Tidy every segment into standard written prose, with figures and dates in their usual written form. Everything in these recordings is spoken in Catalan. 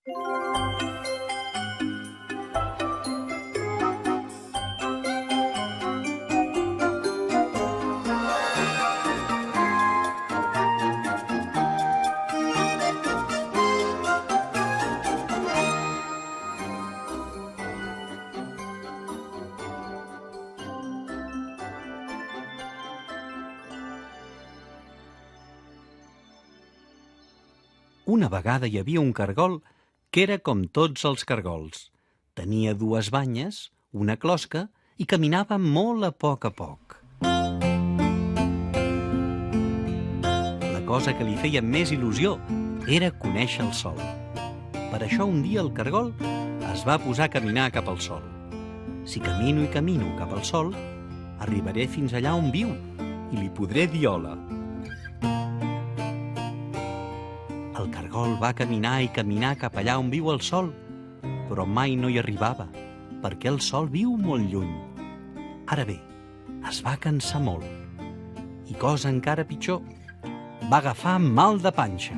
Una vegada hi havia un cargol que era com tots els cargols. Tenia dues banyes, una closca i caminava molt a poc. La cosa que li feia més il·lusió era conèixer el sol. Per això un dia el cargol es va posar a caminar cap al sol. Si camino i camino cap al sol, arribaré fins allà on viu i li podré dir hola. El cargol va caminar i caminar cap allà on viu el sol, però mai no hi arribava, perquè el sol viu molt lluny. Ara bé, es va cansar molt, i cosa encara pitjor, va agafar mal de panxa.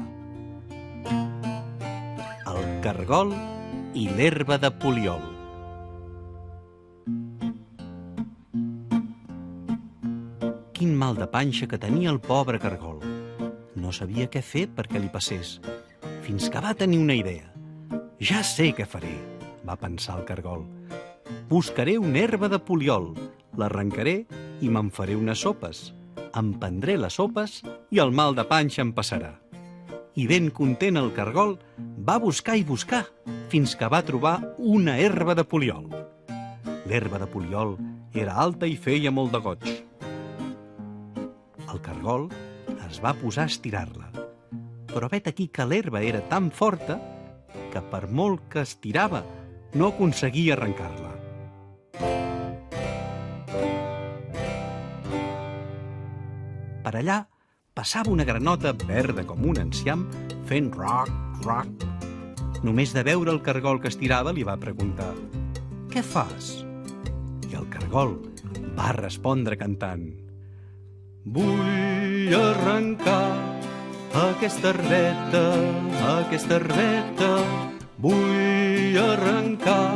El cargol i l'herba de poliol. Quin mal de panxa que tenia el pobre cargol. No sabia què fer perquè li passés, fins que va tenir una idea. Ja sé què faré, va pensar el cargol. Buscaré una herba de poliol, l'arrencaré i me'n faré unes sopes. Em prendré les sopes i el mal de panxa em passarà. I ben content el cargol va buscar i buscar, fins que va trobar una herba de poliol. L'herba de poliol era alta i feia molt de goig. El cargol es va posar a estirar-la, però vet aquí que l'herba era tan forta que per molt que estirava no aconseguia arrencar-la. Per allà passava una granota verda com un enciam fent roc, roc. Només de veure el cargol que estirava li va preguntar: «Què fas?» I el cargol va respondre cantant: «Vull arrencar aquesta herbeta, vull arrencar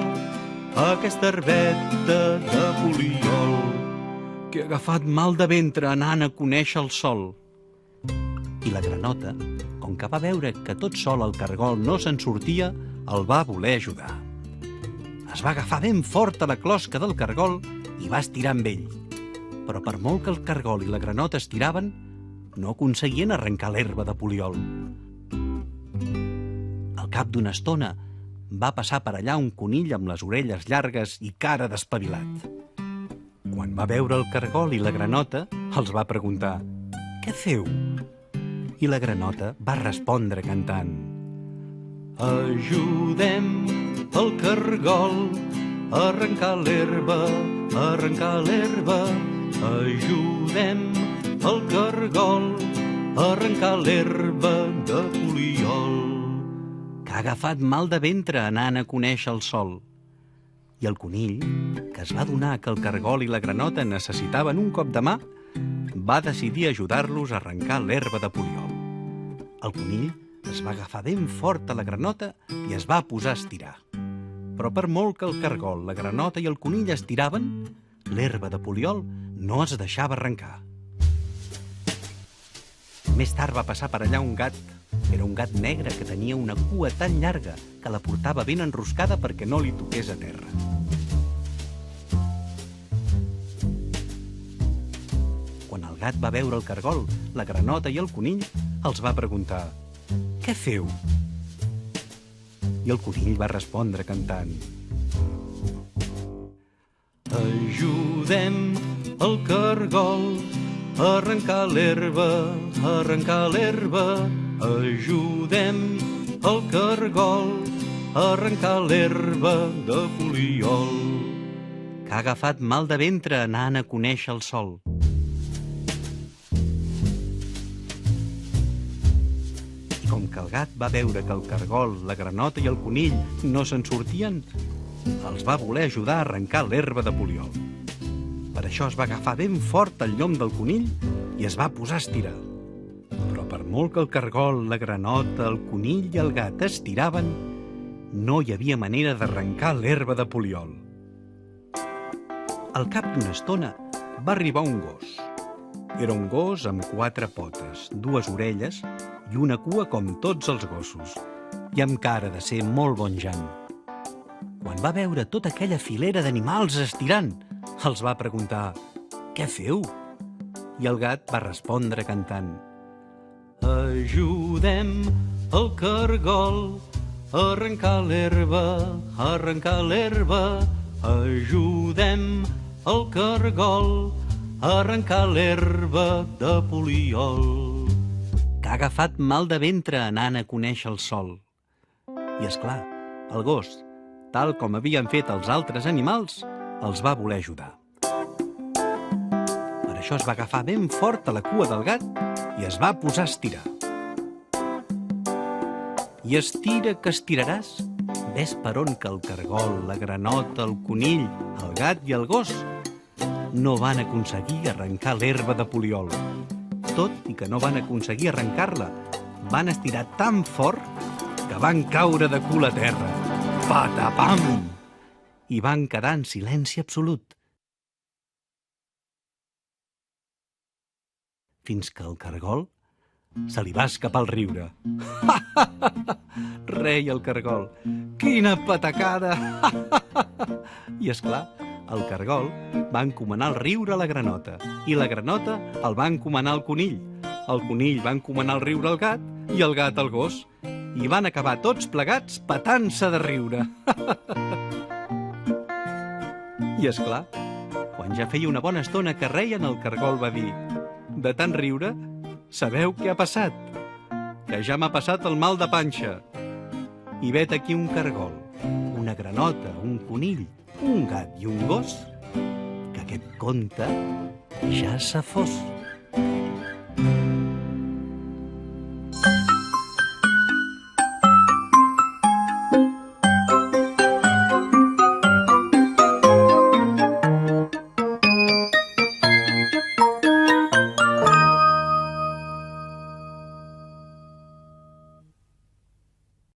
aquesta herbeta de poliol, que ha agafat mal de ventre anant a conèixer el sol». I la granota, com que va veure que tot sol el cargol no se'n sortia, el va voler ajudar. Es va agafar ben fort a la closca del cargol i va estirar amb ell. Però per molt que el cargol i la granota estiraven, no aconseguien arrencar l'herba de poliol. Al cap d'una estona va passar per allà un conill amb les orelles llargues i cara d'espavilat. Quan va veure el cargol i la granota, els va preguntar: «Què feu?» I la granota va respondre cantant: «Ajudem el cargol a arrencar l'herba, a arrencar l'herba. Ajudem el cargol a arrencar l'herba de poliol, que ha agafat mal de ventre anant a conèixer el sol». I el conill, que es va adonar que el cargol i la granota necessitaven un cop de mà, va decidir ajudar-los a arrencar l'herba de poliol. El conill es va agafar ben fort a la granota i es va posar a estirar. Però per molt que el cargol, la granota i el conill estiraven, l'herba de poliol no es deixava arrencar. Més tard va passar per allà un gat. Era un gat negre que tenia una cua tan llarga que la portava ben enroscada perquè no li toqués a terra. Quan el gat va veure el cargol, la granota i el conill, els va preguntar: «Què feu?» I el conill va respondre cantant: «Ajudem el cargol a arrencar l'herba, a arrencar l'herba. Ajudem el cargol a arrencar l'herba de poliol, que ha agafat mal de ventre anant a conèixer el sol». I com que el gat va veure que el cargol, la granota i el conill no se'n sortien, els va voler ajudar a arrencar l'herba de poliol. Per això es va agafar ben fort el llom del conill i es va posar a estirar. Però per molt que el cargol, la granota, el conill i el gat estiraven, No hi havia manera d'arrencar l'herba de poliol. Al cap d'una estona va arribar un gos. Era un gos amb 4 potes, 2 orelles i una cua com tots els gossos, i amb cara de ser molt bonjant. Quan va veure tota aquella filera d'animals estirant, els va preguntar: «Què feu?» I el gat va respondre cantant: «Ajudem el cargol a arrencar l'herba, a arrencar l'herba. Ajudem el cargol a arrencar l'herba de poliol». Que ha agafat mal de ventre anant a conèixer el sol. I és clar, el gos, tal com havien fet els altres animals, els va voler ajudar. Per això es va agafar ben fort a la cua del gat i es va posar a estirar. I estira que estiraràs, ves per on que el cargol, la granota, el conill, el gat i el gos no van aconseguir arrencar l'herba de poliol. Tot i que no van aconseguir arrencar-la, van estirar tan fort que van caure de cul a terra. Patapam! I van quedar en silenci absolut. Fins que el cargol se li va escapar el riure. Reia el cargol. Quina patacada! I és clar, el cargol va encomanar el riure a la granota i la granota el va encomanar al conill. El conill va encomanar el riure al gat i el gat al gos. I van acabar tots plegats petant-se de riure. I és clar, quan ja feia una bona estona que reien, el cargol va dir: «De tant riure, sabeu què ha passat? Que ja m'ha passat el mal de panxa. I vet aquí un cargol, una granota, un conill, un gat i un gos, que aquest conte ja s'ha fos».